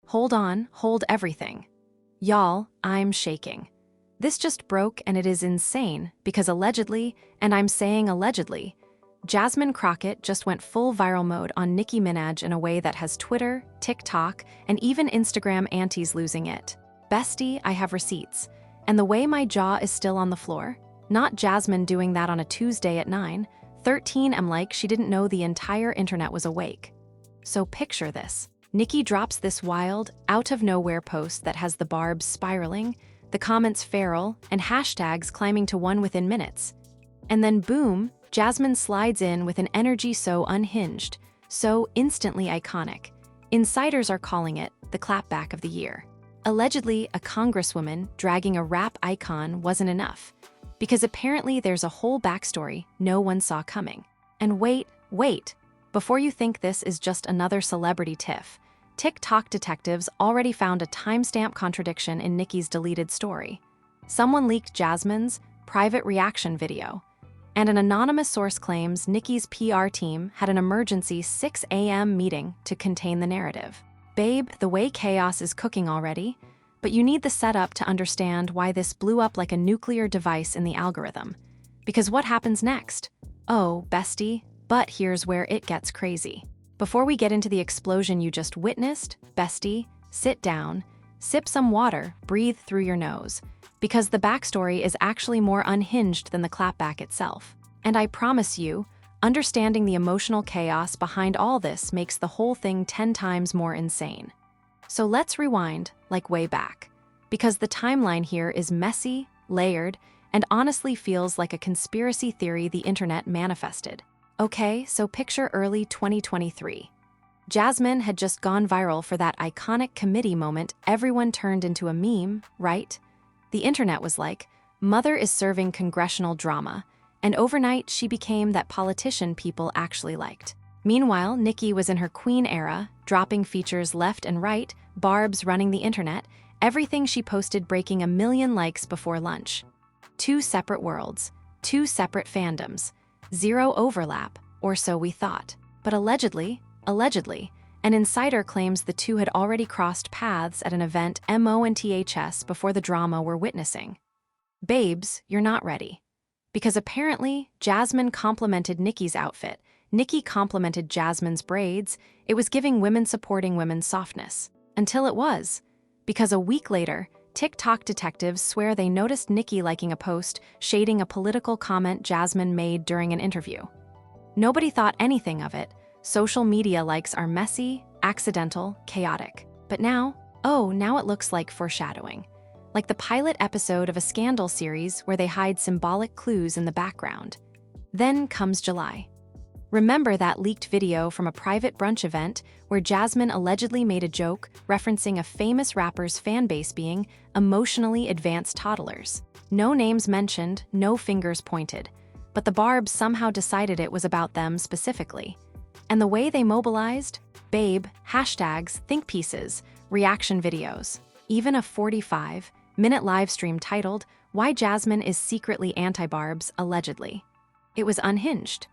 Hold on, hold everything. Y'all, I'm shaking. This just broke and it is insane because allegedly, and I'm saying allegedly, Jasmine Crockett just went full viral mode on Nicki Minaj in a way that has Twitter, TikTok, and even Instagram aunties losing it. Bestie, I have receipts. And the way my jaw is still on the floor, not Jasmine doing that on a Tuesday at 9:13 am like she didn't know the entire internet was awake. So picture this. Nicki drops this wild, out-of-nowhere post that has the barbs spiraling, the comments feral, and hashtags climbing to 1 within minutes. And then boom, Jasmine slides in with an energy so unhinged, so instantly iconic. Insiders are calling it the clapback of the year. Allegedly, a congresswoman dragging a rap icon wasn't enough, because apparently there's a whole backstory no one saw coming. And wait, before you think this is just another celebrity tiff, TikTok detectives already found a timestamp contradiction in Nicki's deleted story. Someone leaked Jasmine's private reaction video, and an anonymous source claims Nicki's PR team had an emergency 6 a.m. meeting to contain the narrative. Babe, the way chaos is cooking already, but you need the setup to understand why this blew up like a nuclear device in the algorithm. Because what happens next? Oh, bestie, but here's where it gets crazy. Before we get into the explosion you just witnessed, bestie, sit down, sip some water, breathe through your nose, because the backstory is actually more unhinged than the clapback itself. And I promise you, understanding the emotional chaos behind all this makes the whole thing 10 times more insane. So let's rewind, like way back, because the timeline here is messy, layered, and honestly feels like a conspiracy theory the internet manifested. Okay, so picture early 2023. Jasmine had just gone viral for that iconic committee moment everyone turned into a meme, right? The internet was like, mother is serving congressional drama, and overnight she became that politician people actually liked. Meanwhile, Nicki was in her queen era, dropping features left and right, barbs running the internet, everything she posted breaking 1 million likes before lunch. 2 separate worlds, 2 separate fandoms, 0 overlap, or so we thought. But allegedly, an insider claims the two had already crossed paths at an event MONTHS before the drama we're witnessing. Babes, you're not ready. Because apparently, Jasmine complimented Nicki's outfit, Nicki complimented Jasmine's braids, it was giving women supporting women's softness. Until it was. Because a week later, TikTok detectives swear they noticed Nicki liking a post shading a political comment Jasmine made during an interview. Nobody thought anything of it. Social media likes are messy, accidental, chaotic. But now it looks like foreshadowing. Like the pilot episode of a scandal series where they hide symbolic clues in the background. Then comes July. Remember that leaked video from a private brunch event where Jasmine allegedly made a joke referencing a famous rapper's fanbase being emotionally advanced toddlers? No names mentioned, no fingers pointed, but the barbs somehow decided it was about them specifically. And the way they mobilized? Babe, hashtags, think pieces, reaction videos, even a 45-minute live stream titled, Why Jasmine is Secretly Anti-Barbs, Allegedly. It was unhinged.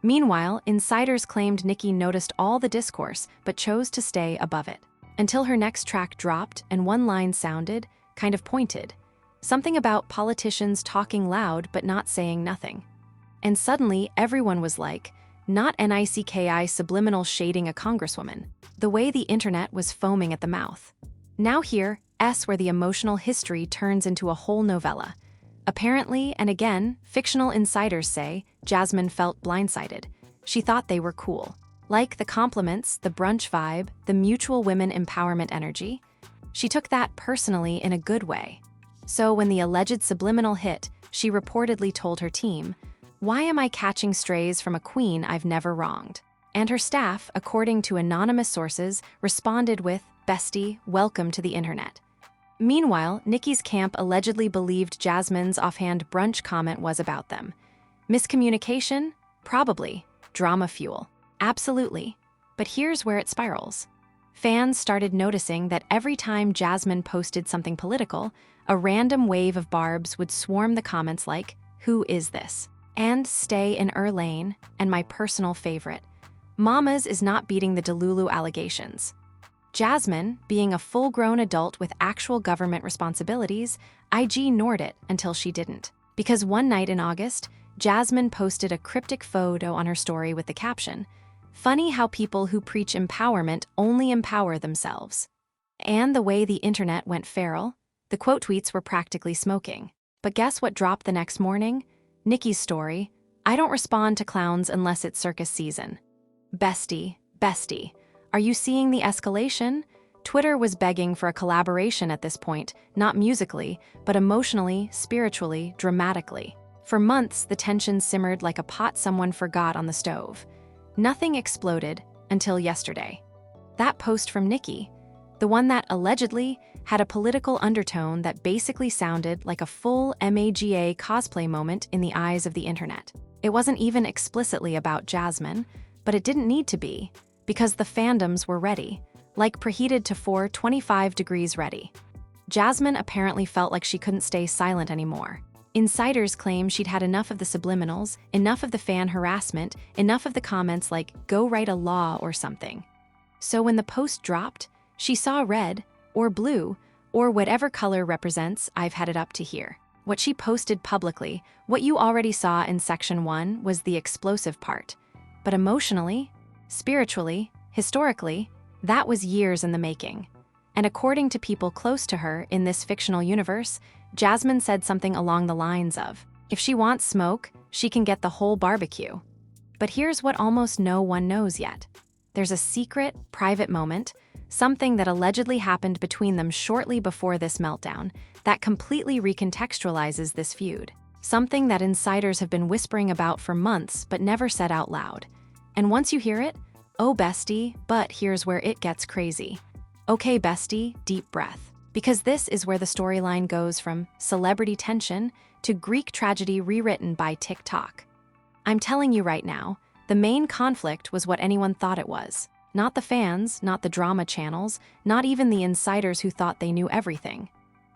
Meanwhile, insiders claimed Nicki noticed all the discourse but chose to stay above it. Until her next track dropped and one line sounded, kind of pointed. Something about politicians talking loud but not saying nothing. And suddenly, everyone was like, not NICKI subliminal shading a congresswoman. The way the internet was foaming at the mouth. Now here, where the emotional history turns into a whole novella. Apparently, and again, fictional insiders say, Jasmine felt blindsided. She thought they were cool. Like the compliments, the brunch vibe, the mutual women empowerment energy. She took that personally in a good way. So when the alleged subliminal hit, she reportedly told her team, "Why am I catching strays from a queen I've never wronged?" And her staff, according to anonymous sources, responded with, "Bestie, welcome to the internet." Meanwhile, Nicki's camp allegedly believed Jasmine's offhand brunch comment was about them. Miscommunication? Probably. Drama fuel? Absolutely. But here's where it spirals. Fans started noticing that every time Jasmine posted something political, a random wave of barbs would swarm the comments like, "Who is this?" And "Stay in lane," and my personal favorite, "Mamas is not beating the Delulu allegations." Jasmine, being a full-grown adult with actual government responsibilities, IG ignored it until she didn't. Because one night in August, Jasmine posted a cryptic photo on her story with the caption, "Funny how people who preach empowerment only empower themselves." And the way the internet went feral, the quote tweets were practically smoking. But guess what dropped the next morning? Nicki's story, "I don't respond to clowns unless it's circus season." Bestie, are you seeing the escalation? Twitter was begging for a collaboration at this point, not musically, but emotionally, spiritually, dramatically. For months, the tension simmered like a pot someone forgot on the stove. Nothing exploded until yesterday. That post from Nicki, the one that allegedly had a political undertone that basically sounded like a full MAGA cosplay moment in the eyes of the internet. It wasn't even explicitly about Jasmine, but it didn't need to be, because the fandoms were ready, like preheated to 425 degrees ready. Jasmine apparently felt like she couldn't stay silent anymore. Insiders claim she'd had enough of the subliminals, enough of the fan harassment, enough of the comments like, "Go write a law" or something. So when the post dropped, she saw red, or blue, or whatever color represents "I've had it up to here." What she posted publicly, what you already saw in Section 1, was the explosive part. But emotionally, spiritually, historically, that was years in the making. And according to people close to her in this fictional universe, Jasmine said something along the lines of, if she wants smoke, she can get the whole barbecue. But here's what almost no one knows yet. There's a secret, private moment, something that allegedly happened between them shortly before this meltdown, that completely recontextualizes this feud. Something that insiders have been whispering about for months but never said out loud. And once you hear it, oh bestie, but here's where it gets crazy. Okay bestie, deep breath. Because this is where the storyline goes from celebrity tension to Greek tragedy rewritten by TikTok. I'm telling you right now, the main conflict was what anyone thought it was. Not the fans, not the drama channels, not even the insiders who thought they knew everything.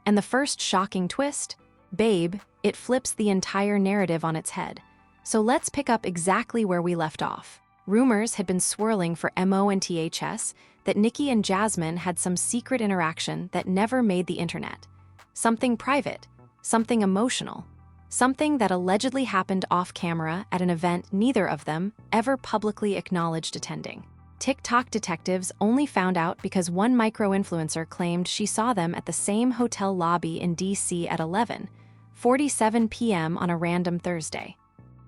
And the first shocking twist? Babe, it flips the entire narrative on its head. So let's pick up exactly where we left off. Rumors had been swirling for MO and THS that Nicki and Jasmine had some secret interaction that never made the internet. Something private, something emotional, something that allegedly happened off camera at an event neither of them ever publicly acknowledged attending. TikTok detectives only found out because one micro-influencer claimed she saw them at the same hotel lobby in DC at 11:47 p.m. on a random Thursday.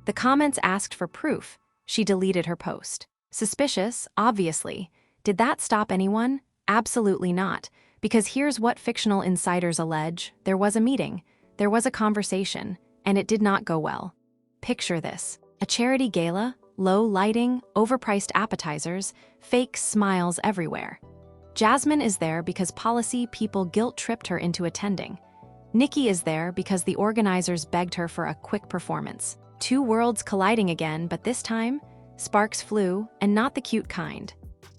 The comments asked for proof. She deleted her post. Suspicious, obviously. Did that stop anyone? Absolutely not. Because here's what fictional insiders allege. There was a meeting, there was a conversation, and it did not go well. Picture this. A charity gala, low lighting, overpriced appetizers, fake smiles everywhere. Jasmine is there because policy people guilt-tripped her into attending. Nicki is there because the organizers begged her for a quick performance. Two worlds colliding again, but this time, sparks flew, and not the cute kind.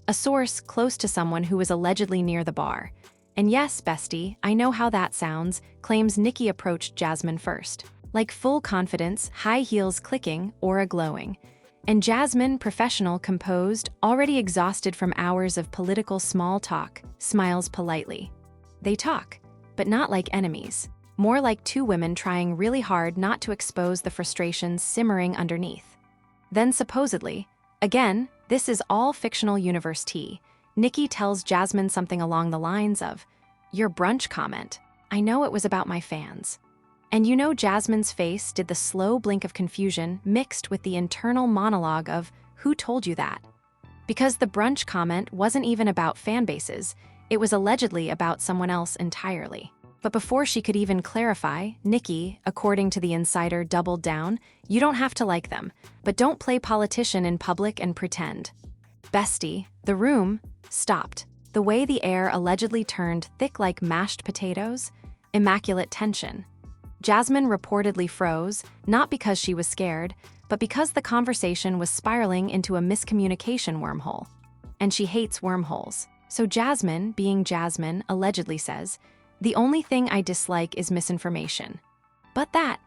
A source close to someone who was allegedly near the bar. And yes, bestie, I know how that sounds, claims Nicki approached Jasmine first. Like full confidence, high heels clicking, aura glowing. And Jasmine, professional, composed, already exhausted from hours of political small talk, smiles politely. They talk, but not like enemies. More like two women trying really hard not to expose the frustrations simmering underneath. Then supposedly, again, this is all fictional universe tea, Nicki tells Jasmine something along the lines of, "Your brunch comment. I know it was about my fans." And you know Jasmine's face did the slow blink of confusion mixed with the internal monologue of, "Who told you that?" Because the brunch comment wasn't even about fan bases, it was allegedly about someone else entirely. But before she could even clarify, Nicki, according to the insider, doubled down, "You don't have to like them, but don't play politician in public and pretend." Bestie, the room stopped. The way the air allegedly turned thick like mashed potatoes, immaculate tension. Jasmine reportedly froze, not because she was scared, but because the conversation was spiraling into a miscommunication wormhole. And she hates wormholes. So Jasmine, being Jasmine, allegedly says, "The only thing I dislike is misinformation." But that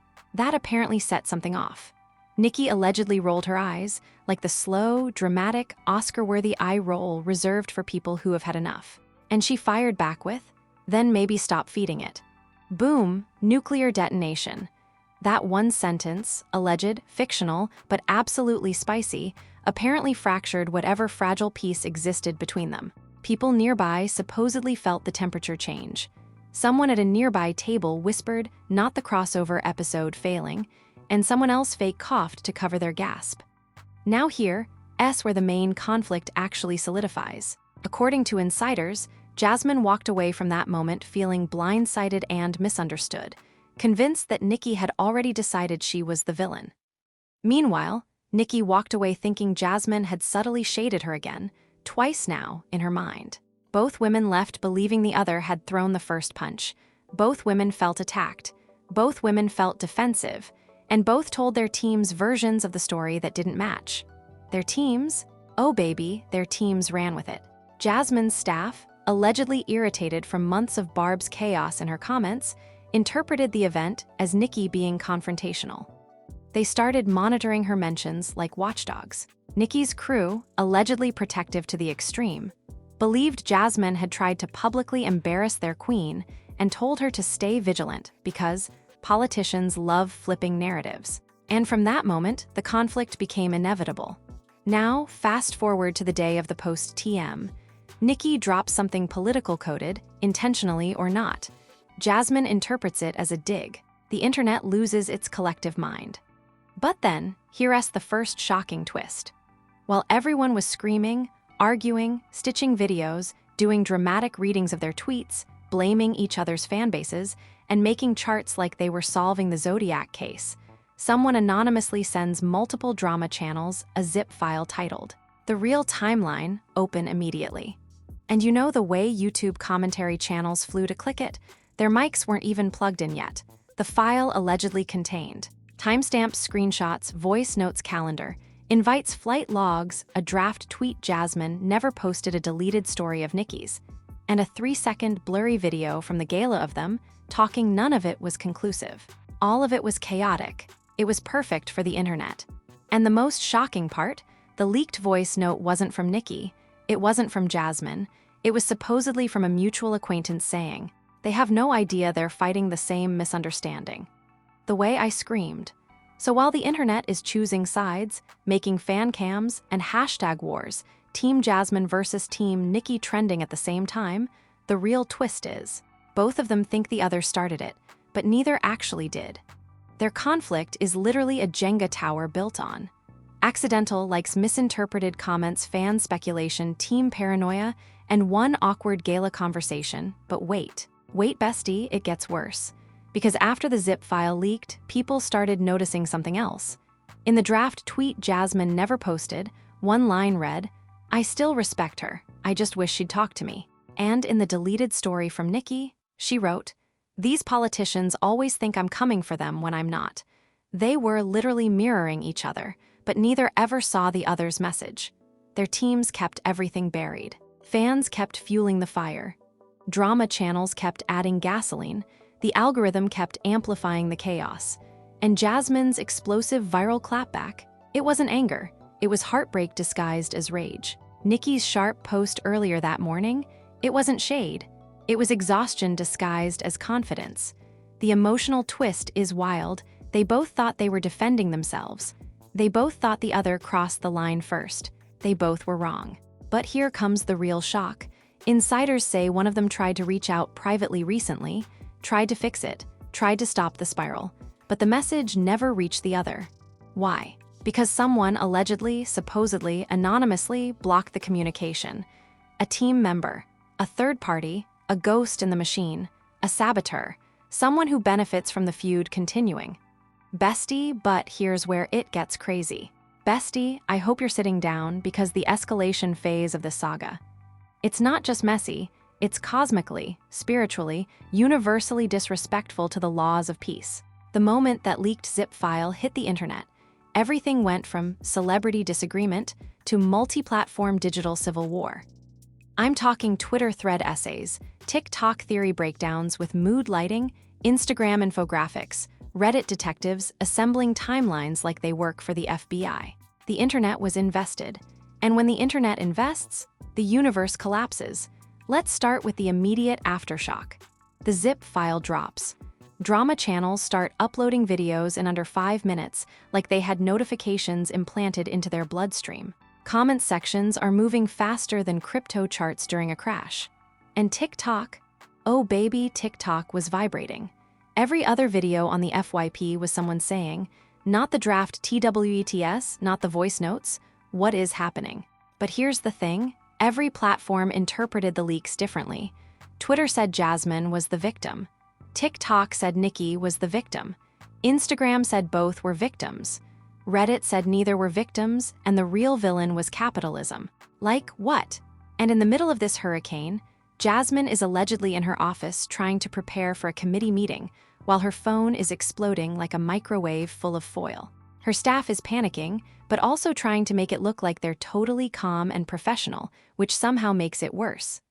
apparently set something off. Nicki allegedly rolled her eyes, like the slow, dramatic, Oscar-worthy eye roll reserved for people who have had enough. And she fired back with, "Then maybe stop feeding it." Boom, nuclear detonation. That one sentence, alleged, fictional, but absolutely spicy, apparently fractured whatever fragile peace existed between them. People nearby supposedly felt the temperature change. Someone at a nearby table whispered, "Not the crossover episode failing," and someone else fake coughed to cover their gasp. Now here's where the main conflict actually solidifies. According to insiders, Jasmine walked away from that moment feeling blindsided and misunderstood, convinced that Nicki had already decided she was the villain. Meanwhile, Nicki walked away thinking Jasmine had subtly shaded her again, twice now, in her mind. Both women left believing the other had thrown the first punch. Both women felt attacked. Both women felt defensive. And both told their teams versions of the story that didn't match. Their teams? Oh baby, their teams ran with it. Jasmine's staff, allegedly irritated from months of Barb's chaos in her comments, interpreted the event as Nicki being confrontational. They started monitoring her mentions like watchdogs. Nicki's crew, allegedly protective to the extreme, believed Jasmine had tried to publicly embarrass their queen and told her to stay vigilant because politicians love flipping narratives. And from that moment, the conflict became inevitable. Now, fast forward to the day of the post-TM. Nicki drops something political-coded, intentionally or not. Jasmine interprets it as a dig. The internet loses its collective mind. But then, here's the first shocking twist. While everyone was screaming, arguing, stitching videos, doing dramatic readings of their tweets, blaming each other's fanbases, and making charts like they were solving the Zodiac case, someone anonymously sends multiple drama channels a zip file titled, "The Real Timeline, open immediately." And you know the way YouTube commentary channels flew to click it? Their mics weren't even plugged in yet. The file allegedly contained timestamps, screenshots, voice notes, calendar, invites, flight logs, a draft tweet Jasmine never posted a deleted story of Nicki's, and a 3-second blurry video from the gala of them, talking. None of it was conclusive. All of it was chaotic. It was perfect for the internet. And the most shocking part, the leaked voice note wasn't from Nicki. It wasn't from Jasmine. It was supposedly from a mutual acquaintance saying, "They have no idea they're fighting the same misunderstanding." The way I screamed. So while the internet is choosing sides, making fan cams and hashtag wars, Team Jasmine versus Team Nicki trending at the same time, the real twist is, both of them think the other started it, but neither actually did. Their conflict is literally a Jenga tower built on accidental likes, misinterpreted comments, fan speculation, team paranoia, and one awkward gala conversation. But wait, bestie, it gets worse. Because after the zip file leaked, people started noticing something else. In the draft tweet Jasmine never posted, one line read, "I still respect her, I just wish she'd talk to me." And in the deleted story from Nicki, she wrote, "These politicians always think I'm coming for them when I'm not." They were literally mirroring each other, but neither ever saw the other's message. Their teams kept everything buried. Fans kept fueling the fire. Drama channels kept adding gasoline. The algorithm kept amplifying the chaos. And Jasmine's explosive viral clapback, it wasn't anger. It was heartbreak disguised as rage. Nicki's sharp post earlier that morning, it wasn't shade. It was exhaustion disguised as confidence. The emotional twist is wild. They both thought they were defending themselves. They both thought the other crossed the line first. They both were wrong. But here comes the real shock. Insiders say one of them tried to reach out privately recently, tried to fix it, tried to stop the spiral, but the message never reached the other. Why? Because someone allegedly, supposedly, anonymously blocked the communication. A team member, a third party, a ghost in the machine, a saboteur, someone who benefits from the feud continuing. Bestie, but here's where it gets crazy. Bestie, I hope you're sitting down because the escalation phase of the saga. It's not just messy, it's cosmically, spiritually, universally disrespectful to the laws of peace. The moment that leaked zip file hit the internet, everything went from celebrity disagreement to multi-platform digital civil war. I'm talking Twitter thread essays, TikTok theory breakdowns with mood lighting, Instagram infographics, Reddit detectives assembling timelines like they work for the FBI. The internet was invested. And when the internet invests, the universe collapses. Let's start with the immediate aftershock. The zip file drops. Drama channels start uploading videos in under 5 minutes, like they had notifications implanted into their bloodstream. Comment sections are moving faster than crypto charts during a crash. And TikTok, oh baby, TikTok was vibrating. Every other video on the FYP was someone saying, not the draft TWETS, not the voice notes, what is happening? But here's the thing, every platform interpreted the leaks differently. Twitter said Jasmine was the victim. TikTok said Nicki was the victim. Instagram said both were victims. Reddit said neither were victims, and the real villain was capitalism. Like what? And in the middle of this hurricane, Jasmine is allegedly in her office trying to prepare for a committee meeting, while her phone is exploding like a microwave full of foil. Her staff is panicking, but also trying to make it look like they're totally calm and professional, which somehow makes it worse.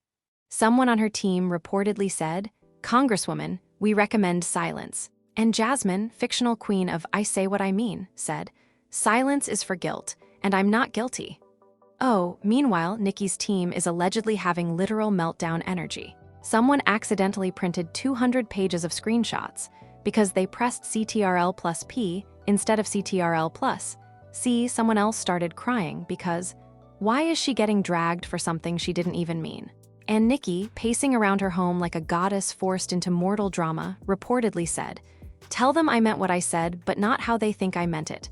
Someone on her team reportedly said, "Congresswoman, we recommend silence." And Jasmine, fictional queen of I say what I mean, said, "Silence is for guilt, and I'm not guilty." Oh, meanwhile, Nicki's team is allegedly having literal meltdown energy. Someone accidentally printed 200 pages of screenshots because they pressed CTRL+P instead of CTRL+. See, someone else started crying because, why is she getting dragged for something she didn't even mean? And Nicki, pacing around her home like a goddess forced into mortal drama, reportedly said, "Tell them I meant what I said, but not how they think I meant it."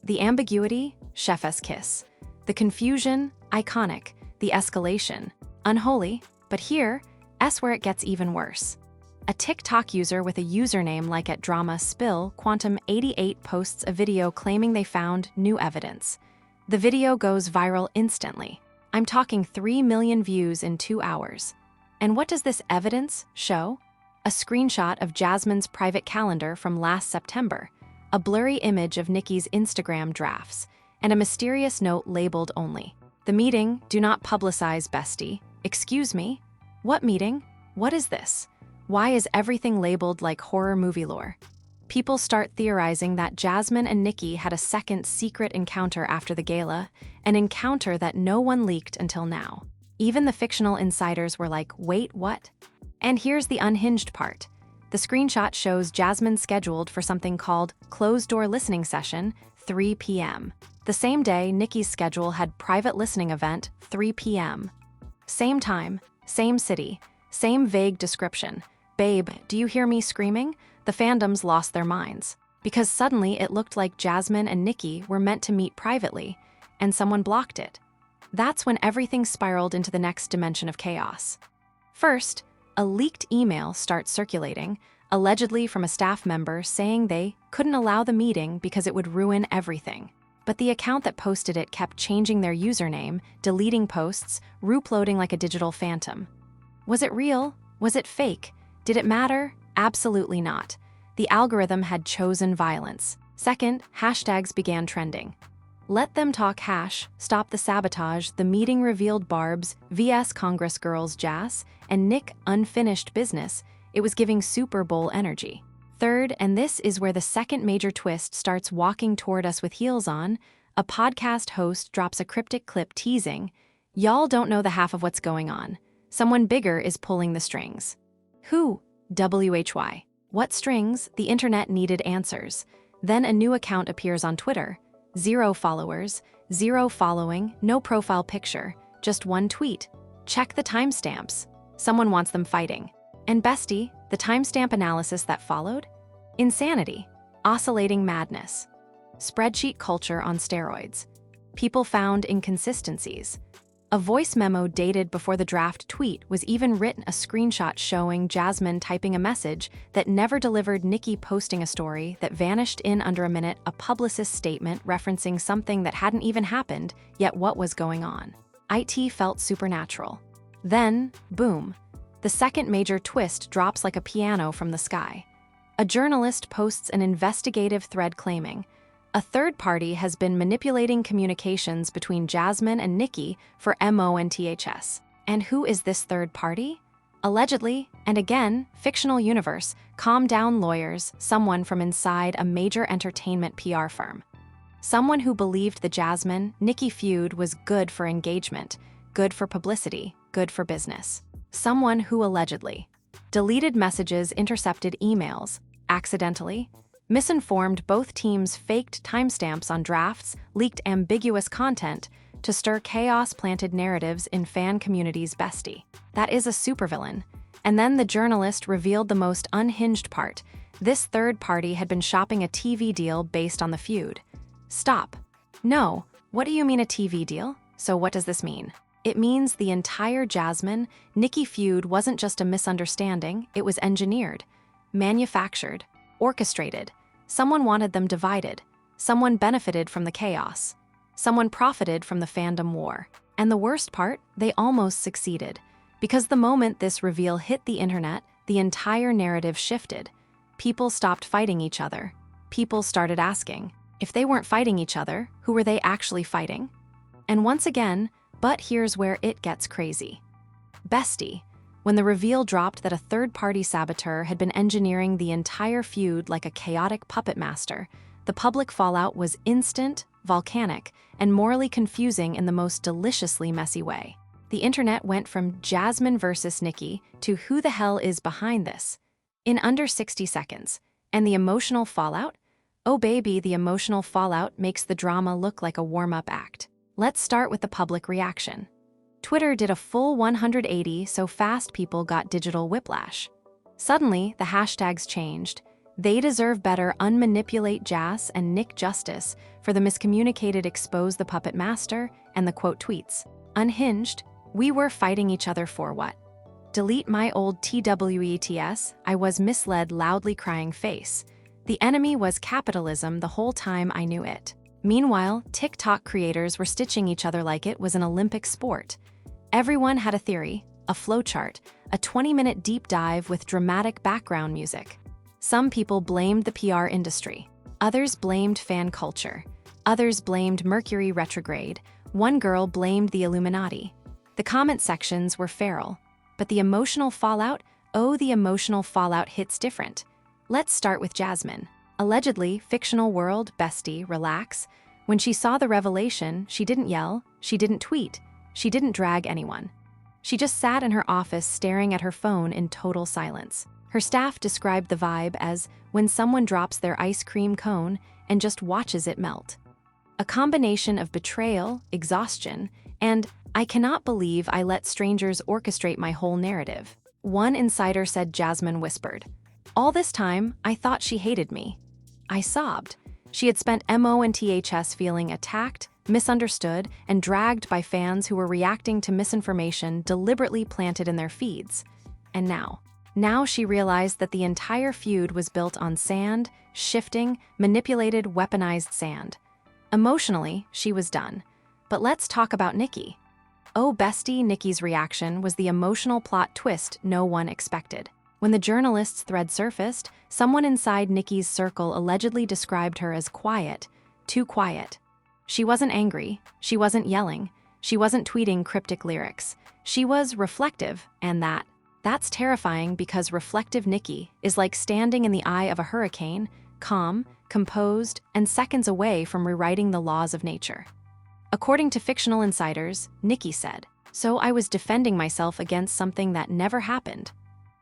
The ambiguity, chef's kiss. The confusion, iconic. The escalation, unholy. But here, S where it gets even worse. A TikTok user with a username like @DramaSpill_Quantum88 posts a video claiming they found new evidence. The video goes viral instantly. I'm talking 3 million views in 2 hours. And what does this evidence show? A screenshot of Jasmine's private calendar from last September, a blurry image of Nicki's Instagram drafts, and a mysterious note labeled only. The meeting, do not publicize, bestie. Excuse me? What meeting? What is this? Why is everything labeled like horror movie lore? People start theorizing that Jasmine and Nicki had a second secret encounter after the gala, an encounter that no one leaked until now. Even the fictional insiders were like, wait, what? And here's the unhinged part. The screenshot shows Jasmine scheduled for something called closed-door listening session, 3 p.m. The same day, Nicki's schedule had private listening event, 3 p.m. Same time, same city, same vague description. Babe, do you hear me screaming? The fandoms lost their minds. Because suddenly it looked like Jasmine and Nicki were meant to meet privately, and someone blocked it. That's when everything spiraled into the next dimension of chaos. First, a leaked email starts circulating, allegedly from a staff member saying they couldn't allow the meeting because it would ruin everything. But the account that posted it kept changing their username, deleting posts, reuploading like a digital phantom. Was it real? Was it fake? Did it matter? Absolutely not. The algorithm had chosen violence. Second, hashtags began trending. Let them talk hash, stop the sabotage, the meeting revealed Barb's, vs Congress Girls Jas, and Nick unfinished business. It was giving Super Bowl energy. Third, and this is where the second major twist starts walking toward us with heels on, a podcast host drops a cryptic clip teasing, "Y'all don't know the half of what's going on. Someone bigger is pulling the strings." Who? WHY. What strings? The internet needed answers. Then a new account appears on Twitter. 0 followers, 0 following, no profile picture, just one tweet. Check the timestamps. Someone wants them fighting. And bestie, the timestamp analysis that followed? Insanity. Oscillating madness. Spreadsheet culture on steroids. People found inconsistencies. A voice memo dated before the draft tweet was even written a screenshot showing Jasmine typing a message that never delivered, Nicki posting a story that vanished in under a minute, a publicist statement referencing something that hadn't even happened, yet what was going on? IT felt supernatural. Then, boom. The second major twist drops like a piano from the sky. A journalist posts an investigative thread claiming, a third party has been manipulating communications between Jasmine and Nicki for MONTHS. And who is this third party? Allegedly, and again, fictional universe, calm down lawyers, someone from inside a major entertainment PR firm. Someone who believed the Jasmine-Nicki feud was good for engagement, good for publicity, good for business. Someone who allegedly deleted messages, intercepted emails, accidentally, misinformed both teams, faked timestamps on drafts, leaked ambiguous content to stir chaos, planted narratives in fan community's bestie. That is a supervillain. And then the journalist revealed the most unhinged part. This third party had been shopping a TV deal based on the feud. Stop. No. What do you mean a TV deal? So what does this mean? It means the entire Jasmine-Nicki feud wasn't just a misunderstanding, it was engineered, manufactured, orchestrated. Someone wanted them divided. Someone benefited from the chaos. Someone profited from the fandom war. And the worst part, they almost succeeded. Because the moment this reveal hit the internet, the entire narrative shifted. People stopped fighting each other. People started asking, if they weren't fighting each other, who were they actually fighting? And once again, but here's where it gets crazy. Bestie, when the reveal dropped that a third-party saboteur had been engineering the entire feud like a chaotic puppet master, the public fallout was instant, volcanic, and morally confusing in the most deliciously messy way. The internet went from Jasmine versus Nicki to who the hell is behind this in under 60 seconds. And the emotional fallout? Oh baby, the emotional fallout makes the drama look like a warm-up act. Let's start with the public reaction. Twitter did a full 180 so fast people got digital whiplash. Suddenly, the hashtags changed. They deserve better, unmanipulate Jas and Nick justice for the miscommunicated, expose the puppet master, and the quote tweets. Unhinged, we were fighting each other for what? Delete my old TWETS, I was misled, loudly crying face. The enemy was capitalism the whole time I knew it. Meanwhile, TikTok creators were stitching each other like it was an Olympic sport. Everyone had a theory, a flowchart, a 20-minute deep dive with dramatic background music. Some people blamed the PR industry. Others blamed fan culture. Others blamed Mercury retrograde. One girl blamed the Illuminati. The comment sections were feral. But the emotional fallout? Oh, the emotional fallout hits different. Let's start with Jasmine. Allegedly, fictional world, bestie, relax. When she saw the revelation, she didn't yell, she didn't tweet, she didn't drag anyone. She just sat in her office staring at her phone in total silence. Her staff described the vibe as when someone drops their ice cream cone and just watches it melt. A combination of betrayal, exhaustion, and I cannot believe I let strangers orchestrate my whole narrative. One insider said Jasmine whispered, all this time, I thought she hated me. I sobbed. She had spent MONTHS feeling attacked, misunderstood, and dragged by fans who were reacting to misinformation deliberately planted in their feeds. And now she realized that the entire feud was built on sand, shifting, manipulated, weaponized sand. Emotionally, she was done. But let's talk about Nicki. Oh bestie, Nicki's reaction was the emotional plot twist no one expected. When the journalist's thread surfaced, someone inside Nicki's circle allegedly described her as quiet, too quiet. She wasn't angry, she wasn't yelling, she wasn't tweeting cryptic lyrics. She was reflective, and that's terrifying because reflective Nicki is like standing in the eye of a hurricane, calm, composed, and seconds away from rewriting the laws of nature. According to fictional insiders, Nicki said, "So I was defending myself against something that never happened."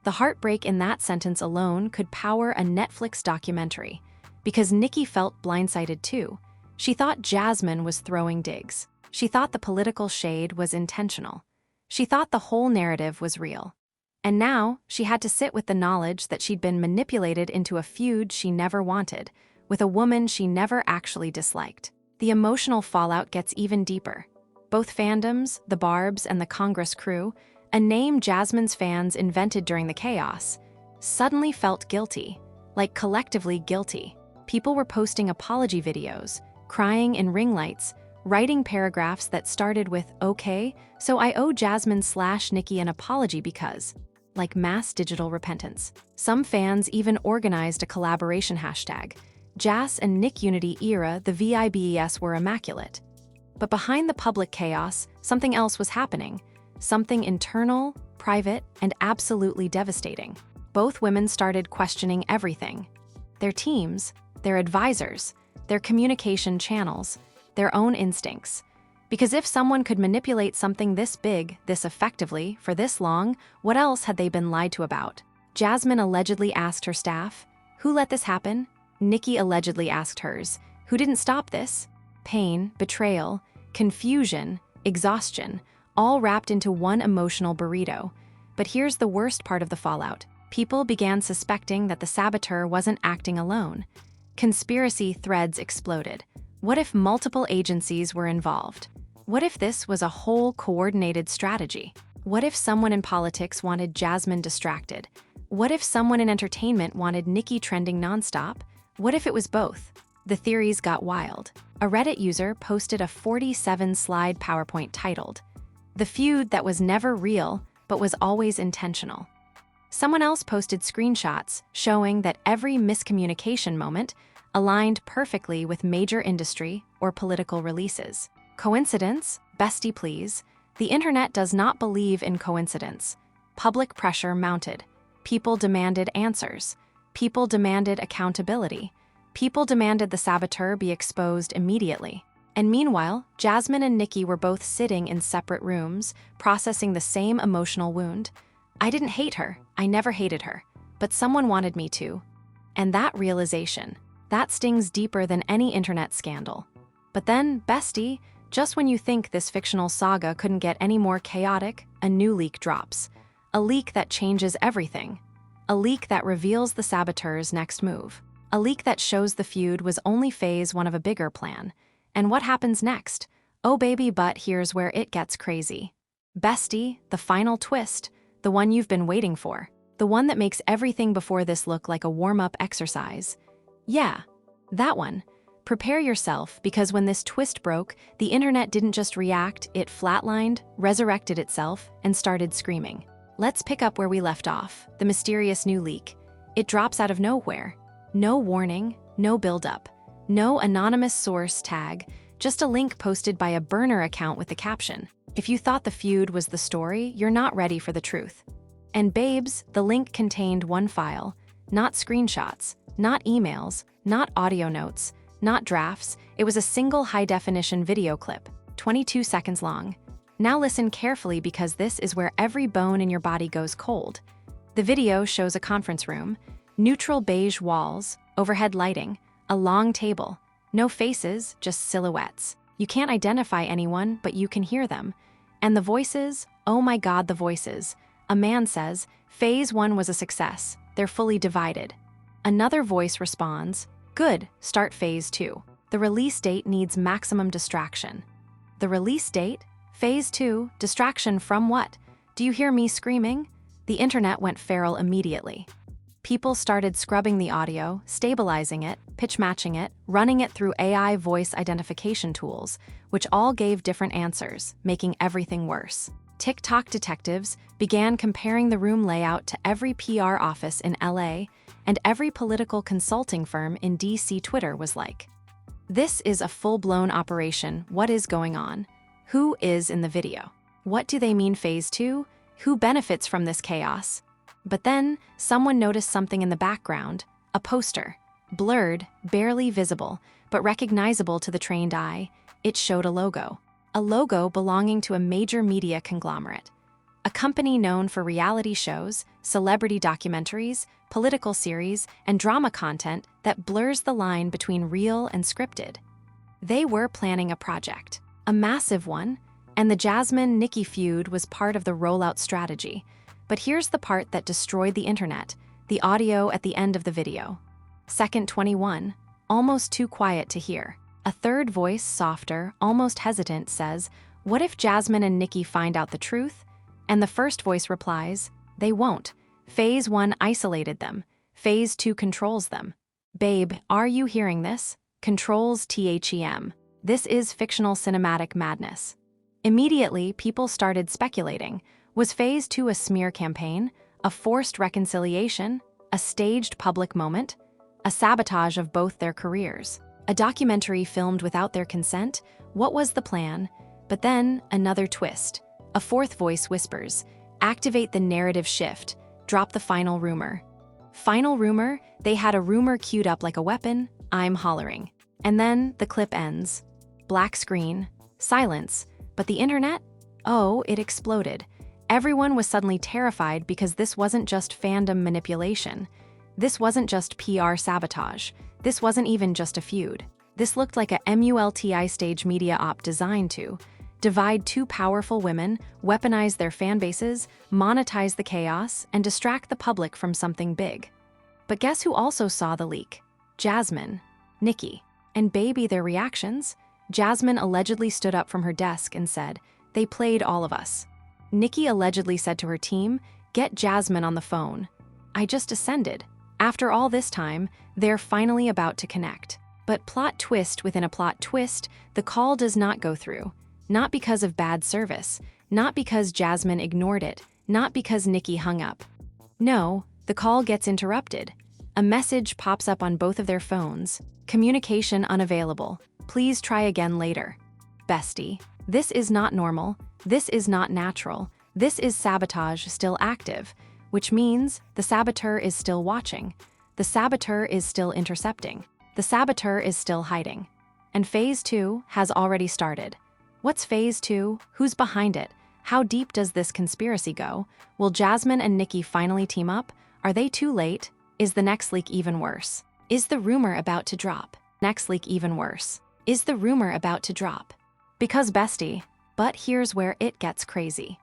The heartbreak in that sentence alone could power a Netflix documentary, because Nicki felt blindsided too. She thought Jasmine was throwing digs. She thought the political shade was intentional. She thought the whole narrative was real. And now, she had to sit with the knowledge that she'd been manipulated into a feud she never wanted, with a woman she never actually disliked. The emotional fallout gets even deeper. Both fandoms, the Barbs and the Congress crew, a name Jasmine's fans invented during the chaos, suddenly felt guilty, like collectively guilty. People were posting apology videos, crying in ring lights, writing paragraphs that started with, okay, so I owe Jasmine/Nicki an apology because, like mass digital repentance. Some fans even organized a collaboration hashtag. Jas and Nick Unity era, the VIBES were immaculate. But behind the public chaos, something else was happening. Something internal, private, and absolutely devastating. Both women started questioning everything: their teams, their advisors, their communication channels, their own instincts. Because if someone could manipulate something this big, this effectively, for this long, what else had they been lied to about? Jasmine allegedly asked her staff, "Who let this happen?" Nicki allegedly asked hers, "Who didn't stop this?" Pain, betrayal, confusion, exhaustion, all wrapped into one emotional burrito. But here's the worst part of the fallout. People began suspecting that the saboteur wasn't acting alone. Conspiracy threads exploded. What if multiple agencies were involved? What if this was a whole coordinated strategy? What if someone in politics wanted Jasmine distracted? What if someone in entertainment wanted Nicki trending nonstop? What if it was both? The theories got wild. A Reddit user posted a 47-slide PowerPoint titled, "The Feud That Was Never Real, But Was Always Intentional." Someone else posted screenshots showing that every miscommunication moment aligned perfectly with major industry or political releases. Coincidence? Bestie, please. The internet does not believe in coincidence. Public pressure mounted. People demanded answers. People demanded accountability. People demanded the saboteur be exposed immediately. And meanwhile, Jasmine and Nicki were both sitting in separate rooms, processing the same emotional wound. I didn't hate her. I never hated her. But someone wanted me to. And that realization, that stings deeper than any internet scandal. But then, bestie, just when you think this fictional saga couldn't get any more chaotic, a new leak drops. A leak that changes everything. A leak that reveals the saboteur's next move. A leak that shows the feud was only phase one of a bigger plan. And what happens next? Oh baby, but here's where it gets crazy. Bestie, the final twist, the one you've been waiting for. The one that makes everything before this look like a warm-up exercise. Yeah, that one. Prepare yourself, because when this twist broke, the internet didn't just react, it flatlined, resurrected itself, and started screaming. Let's pick up where we left off, the mysterious new leak. It drops out of nowhere. No warning, no build-up, no anonymous source tag, just a link posted by a burner account with the caption, "If you thought the feud was the story, you're not ready for the truth." And babes, the link contained one file, not screenshots, not emails, not audio notes, not drafts. It was a single high-definition video clip, 22 seconds long. Now listen carefully, because this is where every bone in your body goes cold. The video shows a conference room, neutral beige walls, overhead lighting, a long table, no faces, just silhouettes. You can't identify anyone, but you can hear them. And the voices, oh my God, the voices. A man says, "Phase 1 was a success. They're fully divided." Another voice responds, "Good, start phase 2. The release date needs maximum distraction." The release date? Phase 2, distraction from what? Do you hear me screaming? The internet went feral immediately. People started scrubbing the audio, stabilizing it, pitch matching it, running it through AI voice identification tools, which all gave different answers, making everything worse. TikTok detectives began comparing the room layout to every PR office in LA, and every political consulting firm in DC. Twitter was like, "This is a full-blown operation. What is going on? Who is in the video? What do they mean phase 2? Who benefits from this chaos?" But then, someone noticed something in the background, a poster. Blurred, barely visible, but recognizable to the trained eye. It showed a logo. A logo belonging to a major media conglomerate. A company known for reality shows, celebrity documentaries, political series, and drama content that blurs the line between real and scripted. They were planning a project, a massive one, and the Jasmine-Nicki feud was part of the rollout strategy. But here's the part that destroyed the internet, the audio at the end of the video. Second 21, almost too quiet to hear. A third voice, softer, almost hesitant, says, "What if Jasmine and Nicki find out the truth?" And the first voice replies, "They won't. Phase 1 isolated them. Phase 2 controls them." Babe, are you hearing this? Controls THEM. This is fictional cinematic madness. Immediately, people started speculating. Was phase 2 a smear campaign? A forced reconciliation? A staged public moment? A sabotage of both their careers? A documentary filmed without their consent? What was the plan? But then, another twist. A fourth voice whispers, Activate the narrative shift. Drop the final rumor. Final rumor? They had a rumor queued up like a weapon. I'm hollering. And then the clip ends. Black screen. Silence. But the internet? Oh, it exploded. Everyone was suddenly terrified because this wasn't just fandom manipulation. This wasn't just PR sabotage. This wasn't even just a feud. This looked like a multi-stage media op designed to divide two powerful women, weaponize their fan bases, monetize the chaos, and distract the public from something big. But guess who also saw the leak? Jasmine, Nicki, and baby, their reactions? Jasmine allegedly stood up from her desk and said, "They played all of us." Nicki allegedly said to her team, "Get Jasmine on the phone." I just ascended. After all this time, they're finally about to connect. But plot twist within a plot twist, the call does not go through. Not because of bad service, not because Jasmine ignored it, not because Nicki hung up. No, the call gets interrupted. A message pops up on both of their phones. Communication unavailable. Please try again later. Bestie, this is not normal. This is not natural. This is sabotage still active, which means the saboteur is still watching. The saboteur is still intercepting. The saboteur is still hiding. And phase 2 has already started. What's phase 2? Who's behind it? How deep does this conspiracy go? Will Jasmine and Nicki finally team up? Are they too late? Is the next leak even worse? Is the rumor about to drop? Next leak even worse? Is the rumor about to drop? Because bestie, but here's where it gets crazy.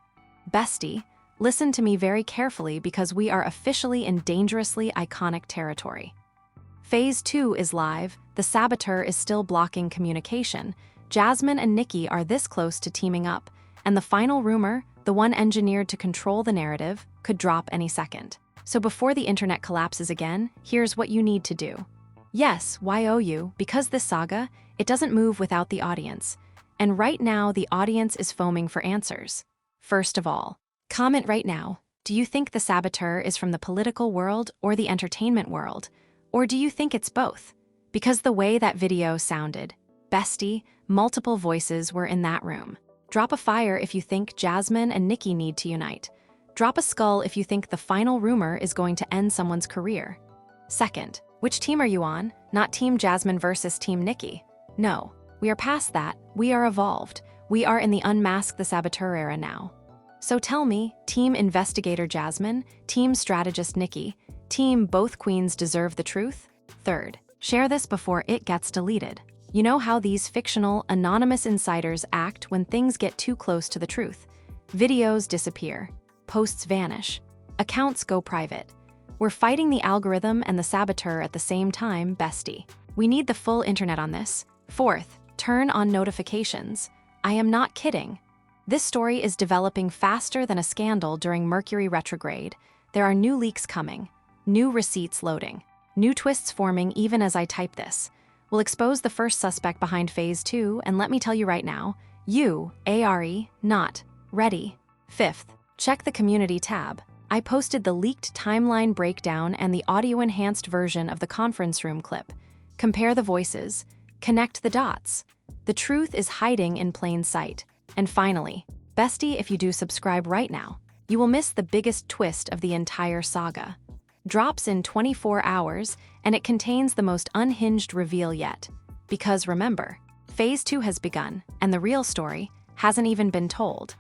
Bestie, listen to me very carefully because we are officially in dangerously iconic territory. Phase 2 is live, the saboteur is still blocking communication. Jasmine and Nicki are this close to teaming up, and the final rumor, the one engineered to control the narrative, could drop any second. So before the internet collapses again, here's what you need to do. Yes, YOU, because this saga, it doesn't move without the audience. And right now, the audience is foaming for answers. First of all, comment right now. Do you think the saboteur is from the political world or the entertainment world? Or do you think it's both? Because the way that video sounded, bestie, multiple voices were in that room. Drop a fire if you think Jasmine and Nicki need to unite. Drop a skull if you think the final rumor is going to end someone's career. Second, which team are you on? Not Team Jasmine versus Team Nicki. No, we are past that. We are evolved. We are in the Unmask the Saboteur era now. So tell me, Team Investigator Jasmine, Team Strategist Nicki, Team Both Queens deserve the truth? Third, share this before it gets deleted. You know how these fictional, anonymous insiders act when things get too close to the truth. Videos disappear. Posts vanish. Accounts go private. We're fighting the algorithm and the saboteur at the same time, bestie. We need the full internet on this. Fourth, turn on notifications. I am not kidding. This story is developing faster than a scandal during Mercury retrograde. There are new leaks coming. New receipts loading. New twists forming even as I type this. We'll expose the first suspect behind phase 2, and let me tell you right now, you, ARE, not ready. Fifth, check the community tab. I posted the leaked timeline breakdown and the audio-enhanced version of the conference room clip. Compare the voices. Connect the dots. The truth is hiding in plain sight. And finally, bestie, if you do subscribe right now, you will miss the biggest twist of the entire saga. Drops in 24 hours, and it contains the most unhinged reveal yet. Because remember, phase 2 has begun, and the real story hasn't even been told.